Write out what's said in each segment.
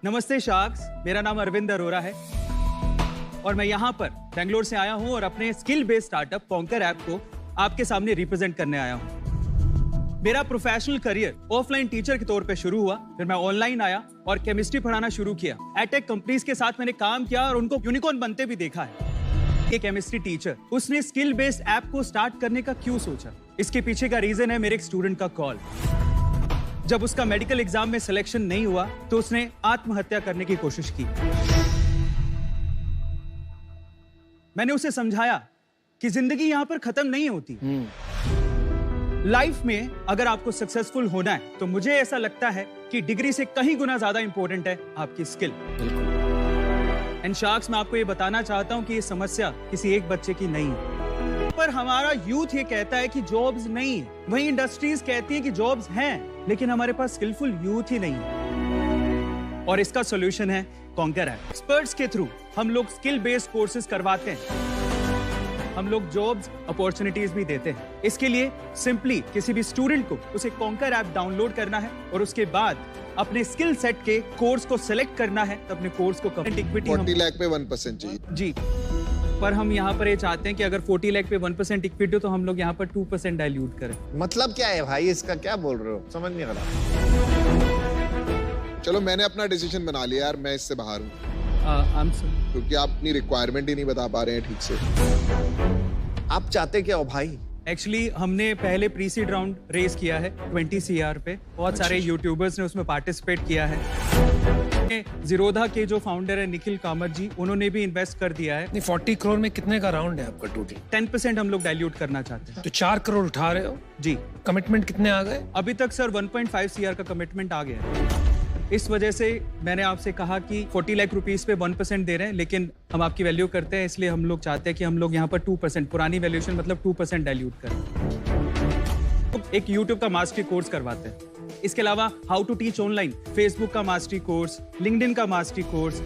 नमस्ते शार्क्स, मेरा नाम अरविंद अरोरा है और मैं यहाँ पर बेंगलोर से आया हूँ और अपने skill based startup conquer app को आपके सामने रिप्रेजेंट करने आया हूँ। मेरा प्रोफेशनल करियर ऑफलाइन टीचर के तौर पे शुरू हुआ, फिर मैं ऑनलाइन आया और केमिस्ट्री पढ़ाना शुरू किया। एटेक कंपनीज के साथ मैंने काम किया और उनको यूनिकॉर्न बनते भी देखा है। एक केमिस्ट्री टीचर, उसने स्किल बेस्ड ऐप को स्टार्ट करने का क्यों सोचा? इसके पीछे का रीजन है मेरे एक स्टूडेंट का कॉल। जब उसका मेडिकल एग्जाम में सिलेक्शन नहीं हुआ तो उसने आत्महत्या करने की कोशिश की। मैंने उसे समझाया कि जिंदगी यहां पर खत्म नहीं होती। लाइफ में अगर आपको सक्सेसफुल होना है तो मुझे ऐसा लगता है कि डिग्री से कहीं गुना ज्यादा इंपॉर्टेंट है आपकी स्किल। एंड शार्क्स, मैं आपको ये बताना चाहता हूं कि ये समस्या किसी एक बच्चे की नहीं है, पर हमारा यूथ ये कहता है कि जॉब्स नहीं है। वही इंडस्ट्रीज कहती है कि जॉब्स हैं, लेकिन हमारे पास स्किलफुल यूथ ही नहीं है। और इसका सॉल्यूशन है कॉन्कर ऐप। एक्सपर्ट्स के थ्रू हम लोग स्किल बेस्ड कोर्सेज करवाते हैं, हम लोग जॉब्स अपॉर्चुनिटीज भी देते हैं। इसके लिए सिंपली किसी भी स्टूडेंट को उसे कॉन्कर ऐप डाउनलोड करना है और उसके बाद अपने स्किल सेट के कोर्स को सिलेक्ट करना है। तो अपने कोर्स को इक्विटी 40 लाख पे 1% चाहिए जी, पर हम यहाँ पर ये चाहते हैं कि अगर 40 लाख पे 1% इक्विटी हो तो हम लोग यहाँ पर 2% डाइल्यूट करें। मतलब क्या है भाई, इसका क्या बोल रहे हो? समझ नहीं आ रहा। चलो, मैंने अपना डिसीजन बना लिया यार, मैं इससे बाहर हूँ क्योंकि आप अपनी रिक्वायरमेंट ही नहीं बता पा रहे हैं ठीक से। आप चाहते क्या हो भाई? एक्चुअली हमने पहले प्री सीड राउंड रेस किया है 20 CR पे। बहुत सारे यूट्यूबर्स ने उसमें पार्टिसिपेट किया है। जीरोधा के जो फाउंडर है निखिल कामत जी, उन्होंने भी इन्वेस्ट कर दिया है। 40 करोड़ में कितने का राउंड है आपका टोटल? 10% हम लोग डाइल्यूट करना चाहते हैं। तो 4 करोड़ उठा रहे हो जी। कमिटमेंट कितने आ गए अभी तक सर 1.5 CR का कमिटमेंट आ गया है। इस वजह से मैंने आपसे कहा कि 40 लाख रुपीस पे 1% दे रहे हैं, लेकिन हम आपकी वैल्यू करते हैं, इसलिए हम लोग चाहते हैं कि हम लोग यहाँ पर 2%, पुरानी वैल्यूएशन मतलब 2% डाइल्यूट करें। एक यूट्यूब का मास्टरी कोर्स करवाते हैं। इसके अलावा how to teach online, Facebook का मास्टरी कोर्स, लिंक्डइन का मास्टरी कोर्स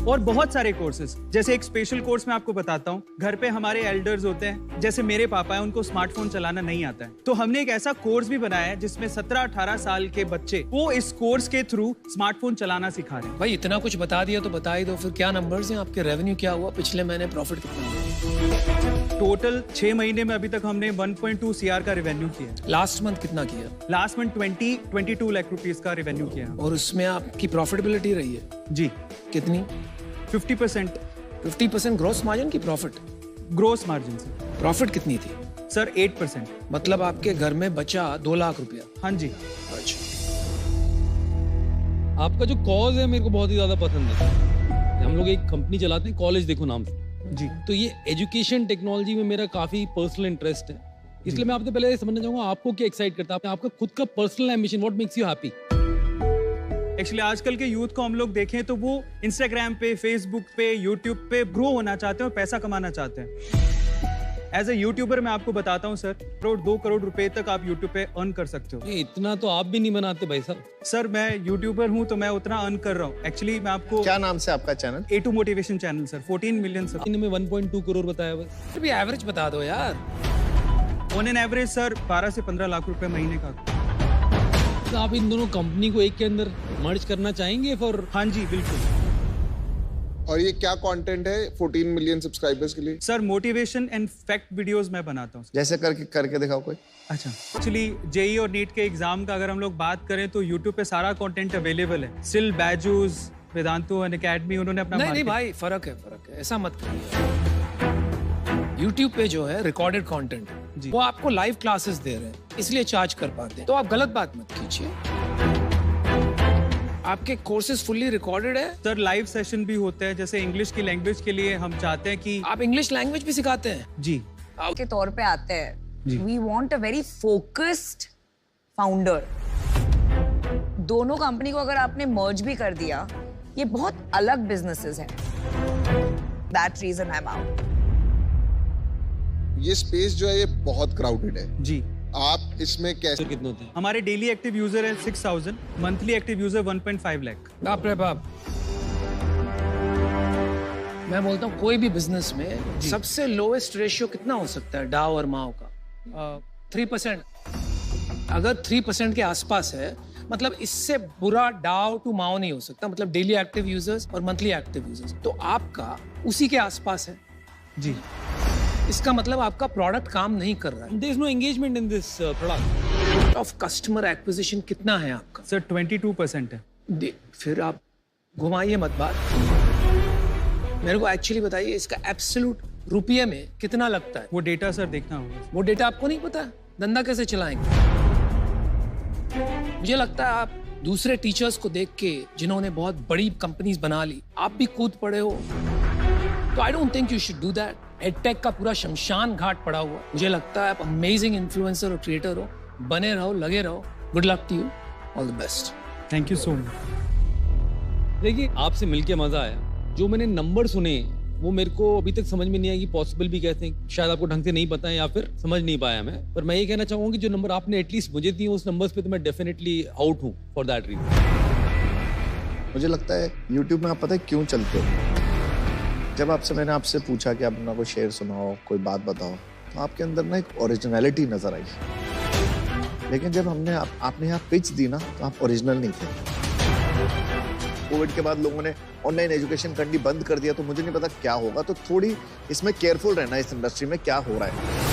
और बहुत सारे कोर्सेज। जैसे एक स्पेशल कोर्स मैं आपको बताता हूँ। घर पे हमारे एल्डर्स होते हैं, जैसे मेरे पापा हैं, उनको स्मार्टफोन चलाना नहीं आता है, तो हमने एक ऐसा कोर्स भी बनाया है जिसमें 17-18 साल के बच्चे वो इस कोर्स के थ्रू स्मार्टफोन चलाना सिखा रहे हैं। भाई इतना कुछ बता दिया तो बता ही दो, फिर क्या नंबर्स हैं आपके? रेवेन्यू क्या हुआ पिछले महीने? प्रॉफिट कितना हुआ? टोटल 6 महीने में अभी तक हमने 1.2 CR का रेवेन्यू किया। लास्ट मंथ कितना किया? लास्ट मंथ 22 लाख रुपीस का रेवेन्यू किया। और उसमें आपकी प्रॉफिटेबिलिटी रही है जी। कितनी? 50%। 50% ग्रोस मार्जिन की प्रॉफिट? ग्रोस मार्जिन से। प्रॉफिट कितनी थी सर? 8%। मतलब आपके घर में बचा 2 लाख रुपया? हाँ जी। अच्छा, आपका जो कॉज है मेरे को बहुत ही ज्यादा पसंद है। हम लोग एक कंपनी चलाते हैं, कॉलेज देखो नाम से जी। तो ये एजुकेशन टेक्नोलॉजी में मेरा काफी पर्सनल इंटरेस्ट है, इसलिए मैं आपसे पहले समझना चाहूंगा आपको क्या एक्साइट करता है, आपका खुद का personal ambition, what makes you happy? Actually आजकल के यूथ को हम लोग देखें तो वो इंस्टाग्राम पे, फेसबुक पे, यूट्यूब पे ग्रो होना चाहते हैं और पैसा कमाना चाहते हैं। एज ए यूट्यूबर मैं आपको बताता हूँ सर, 2 करोड़ रुपए तक आप यूट्यूब पे अर्न कर सकते हो। ये इतना तो आप भी नहीं बनाते भाई साहब। सर मैं यूट्यूबर हूँ तो मैं उतना अर्न कर रहा हूँ। एक्चुअली मैं आपको क्या नाम से आपका channel? A2 motivation channel sir, 14 million sir. इनमें 1.2 करोड़ बताया बस। फिर भी एवरेज बता दो यार। ऑन एन एवरेज सर 12 से 15 लाख रुपए महीने का। तो आप इन दोनों कंपनी को एक के अंदर मर्ज करना चाहेंगे फॉर? हाँ जी बिल्कुल। और ये क्या कंटेंट है 14 मिलियन सब्सक्राइबर्स के लिए? Sir motivation and fact videos मैं बनाता हूँ। जैसे करके दिखाओ कोई। अच्छा, एक्चुअली जेई और नीट के एग्जाम का अगर हम लोग बात करें तो यूट्यूब पे सारा कंटेंट अवेलेबल है। स्टिल, बैजूस, वेदांतु अनअकैडमी, उन्होंने अपना नहीं भाई, फर्क है, ऐसा मत करिए। YouTube पे जो है रिकॉर्डेड कंटेंट है, वो आपको लाइव क्लासेस दे रहे हैं, इसलिए चार्ज कर पाते हैं। तो आप गलत बात मत कीजिए। आपके कोर्सेज फुल्ली रिकॉर्डेड है सर। लाइव सेशन भी होते हैं, जैसे इंग्लिश की लैंग्वेज के लिए हम चाहते हैं कि आप इंग्लिश लैंग्वेज भी सिखाते हैं? जी। के तौर पे आते हैं। We want a very focused founder. दोनों कंपनी को अगर आपने मर्ज भी कर दिया, ये बहुत अलग बिजनेसेस हैं। That reason I am out. ये स्पेस जो है ये बहुत क्राउडेड है जी। आप इसमें कैसे? कितने होते हैं? हमारे डेली एक्टिव यूजर है 6000, मंथली एक्टिव यूजर 1.5 लाख। बाप रे बाप। मैं बोलता हूँ कोई भी बिजनेस में सबसे लोएस्ट रेशियो कितना हो सकता है डाव और माव का? 3%। अगर 3% के आसपास है मतलब इससे बुरा डाउ टू माओ नहीं हो सकता, मतलब डेली एक्टिव यूजर्स और मंथली एक्टिव यूजर्स, तो आपका उसी के आसपास है जी। इसका मतलब आपका प्रोडक्ट काम नहीं कर रहा है। There is no engagement in this product. Of customer acquisition कितना है आपका? सर 22% है। फिर आप घुमाइए मत बात, मेरे को एक्चुअली बताइए इसका एब्सोल्यूट रुपये में कितना लगता है? वो डेटा सर देखना होगा। वो डेटा आपको नहीं पता, धंधा कैसे चलाएंगे? मुझे लगता है आप दूसरे टीचर्स को देख के जिन्होंने बहुत बड़ी कंपनीज बना ली, आप भी कूद पड़े हो, तो I don't think you should do that. Edtech का पूरा शमशान घाट पड़ा हुआ, मुझे लगता है आप अमेजिंग इन्फ्लुएंसर और क्रिएटर हो, बने रहो, लगे रहो। Good luck to you, all the best. Thank you so much. देखिए, आपसे मिलके मजा आया। जो मैंने नंबर सुने वो मेरे को अभी तक समझ में नहीं आया कि पॉसिबल भी कैसे हैं। शायद आपको ढंग से नहीं पता है या फिर समझ नहीं पाया मैं, पर मैं ये कहना चाहूंगा कि जो नंबर आपने एटलीस्ट मुझे दिए उस नंबर्स पे तो मैं डेफिनेटली आउट हूँ फॉर दैट रीजन। मुझे लगता है YouTube में आप पता है क्यों चलते हो? जब मैंने आपसे पूछा कि आप अपना कोई शेर सुनाओ, कोई बात बताओ, तो आपके अंदर ना एक ओरिजिनलिटी नजर आई। लेकिन जब आपने यहाँ पिच दी ना, तो आप ओरिजिनल नहीं थे। कोविड के बाद लोगों ने ऑनलाइन एजुकेशन करनी बंद कर दिया, तो मुझे नहीं पता क्या होगा। तो थोड़ी इसमें केयरफुल रहना, इस इंडस्ट्री में क्या हो रहा है।